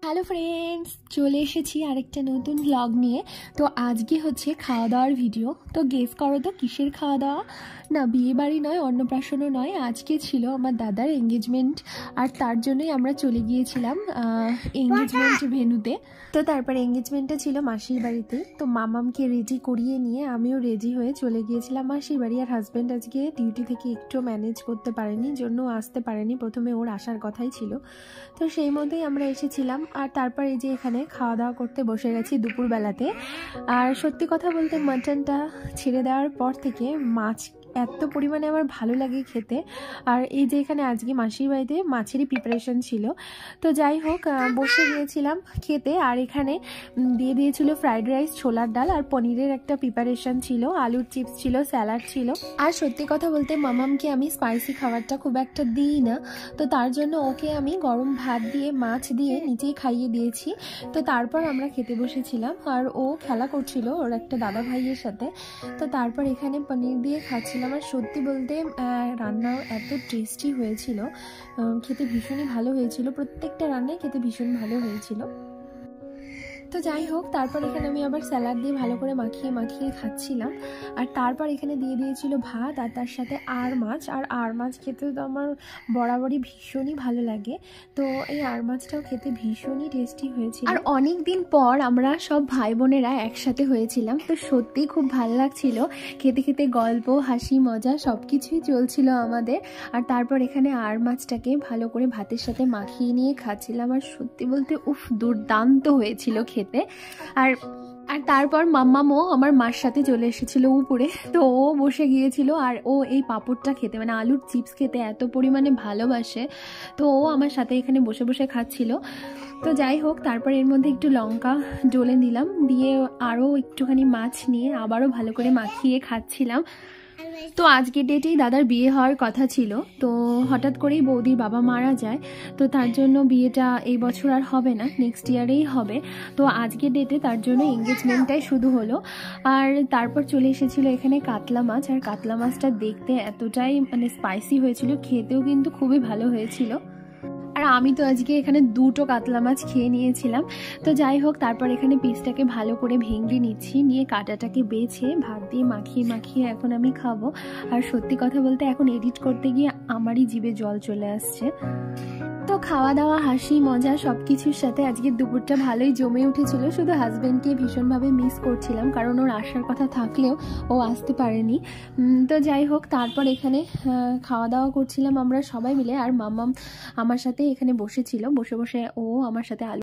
Hello friends, চলে এসেছি আরেকটা নতুন ব্লগ নিয়ে। তো আজকে হচ্ছে খাওয়া দাওয়ার ভিডিও। তো গেস করো তো কিসের খাওয়া দাওয়া? না, বিয়ে বাড়ি নয়, অন্নপ্রাশনও নয়। আজকে ছিল আমার দাদার এঙ্গেজমেন্ট, আর তার জন্যই আমরা চলে গিয়েছিলাম এঙ্গেজমেন্ট ভেন্যুতে। তো তারপর এঙ্গেজমেন্টটা ছিল মাসির বাড়িতে। তো মামামকে রেডি করিয়ে নিয়ে আমিও রেডি হয়ে চলে গিয়েছিলাম মাসির বাড়ি। আর হাজব্যান্ড আজকে ডিউটি থেকে একটু ম্যানেজ করতে পারেনি, জন্য আসতে পারেনি। প্রথমে ওর আসার কথাই ছিল, তো সেই মধ্যেই আমরা এসেছিলাম। আর তারপর এই যে এখানে খাওয়া দাওয়া করতে বসে গেছি দুপুরবেলাতে। আর সত্যি কথা বলতে মাটনটা ছেড়ে দেওয়ার পর থেকে মাছ এত পরিমাণে আমার ভালো লাগে খেতে। আর এই যে এখানে আজকে মাসির বাড়িতে মাছেরই প্রিপারেশন ছিল। তো যাই হোক, বসে গিয়েছিলাম খেতে। আর এখানে দিয়ে দিয়েছিল ফ্রাইড রাইস, ছোলার ডাল, আর পনিরের একটা প্রিপারেশন ছিল, আলুর চিপস ছিল, স্যালাড ছিল। আর সত্যি কথা বলতে মামামকে আমি স্পাইসি খাবারটা খুব একটা দিই না, তো তার জন্য ওকে আমি গরম ভাত দিয়ে মাছ দিয়ে নিচেই খাইয়ে দিয়েছি। তো তারপর আমরা খেতে বসেছিলাম, আর ও খেলা করছিল ওর একটা দাদা ভাইয়ের সাথে। তো তারপর এখানে পনির দিয়ে খাচ্ছিলাম। আর সত্যি বলতে রান্নাও এত টেস্টি হয়েছিল, খেতে ভীষণই ভালো হয়েছিল। প্রত্যেকটা রান্নাই খেতে ভীষণ ভালো হয়েছিল। তো যাই হোক, তারপর এখানে আমি আবার স্যালাড দিয়ে ভালো করে মাখিয়ে মাখিয়ে খাচ্ছিলাম। আর তারপর এখানে দিয়ে দিয়েছিল ভাত, আর তার সাথে আর মাছ। আর আর মাছ খেতে তো আমার বরাবরই ভীষণই ভালো লাগে। তো এই আর মাছটাও খেতে ভীষণই টেস্টি হয়েছিল। আর অনেক দিন পর আমরা সব ভাই বোনেরা একসাথে হয়েছিলাম, তো সত্যিই খুব ভালো লাগছিল। খেতে খেতে গল্প, হাসি, মজা সব কিছুই চলছিল আমাদের। আর তারপর এখানে আর মাছটাকে ভালো করে ভাতের সাথে মাখিয়ে নিয়ে খাচ্ছিলাম। আর সত্যি বলতে দুর্দান্ত হয়েছিল খেতে। আর তারপর মাম্মামও আমার মার সাথে চলে এসেছিল উপরে। তো ও বসে গিয়েছিল, আর ও এই পাঁপড়টা খেতে, মানে আলুর চিপস খেতে এত পরিমাণে ভালোবাসে। তো ও আমার সাথে এখানে বসে বসে খাচ্ছিল। তো যাই হোক, তারপর এর মধ্যে একটু লঙ্কা ডলে দিলাম, দিয়ে আরও একটুখানি মাছ নিয়ে আবারও ভালো করে মাখিয়ে খাচ্ছিলাম। তো আজকের ডেটেই দাদার বিয়ে হওয়ার কথা ছিল, তো হঠাৎ করেই বৌদির বাবা মারা যায়। তো তার জন্য বিয়েটা এই বছর আর হবে না, নেক্সট ইয়ারেই হবে। তো আজকের ডেটে তার জন্য এঙ্গেজমেন্টটাই শুধু হলো। আর তারপর চলে এসেছিল এখানে কাতলা মাছ। আর কাতলা মাছটা দেখতে এতটাই মানে স্পাইসি হয়েছিল, খেতেও কিন্তু খুবই ভালো হয়েছিল। আর আমি তো আজকে এখানে দুটো কাতলা মাছ খেয়ে নিয়েছিলাম। তো যাই হোক, তারপর এখানে পিসটাকে ভালো করে ভেঙে নিচ্ছি, নিয়ে কাঁটাটাকে বেছে ভাত দিয়ে মাখিয়ে মাখিয়ে এখন আমি খাবো। আর সত্যি কথা বলতে এখন এডিট করতে গিয়ে আমারই জিভে জল চলে আসছে। তো খাওয়া দাওয়া, হাসি মজা সব কিছুর সাথে আজকে দুপুরটা ভালোই জমে উঠেছিল। শুধু হাজব্যান্ডকে ভীষণভাবে মিস করছিলাম, কারণ ওর আসার কথা থাকলেও ও আসতে পারেনি। তো যাই হোক, তারপর এখানে খাওয়া দাওয়া করছিলাম আমরা সবাই মিলে। আর মাম্মাম আমার সাথে এখানে বসেছিল, বসে বসে ও আমার সাথে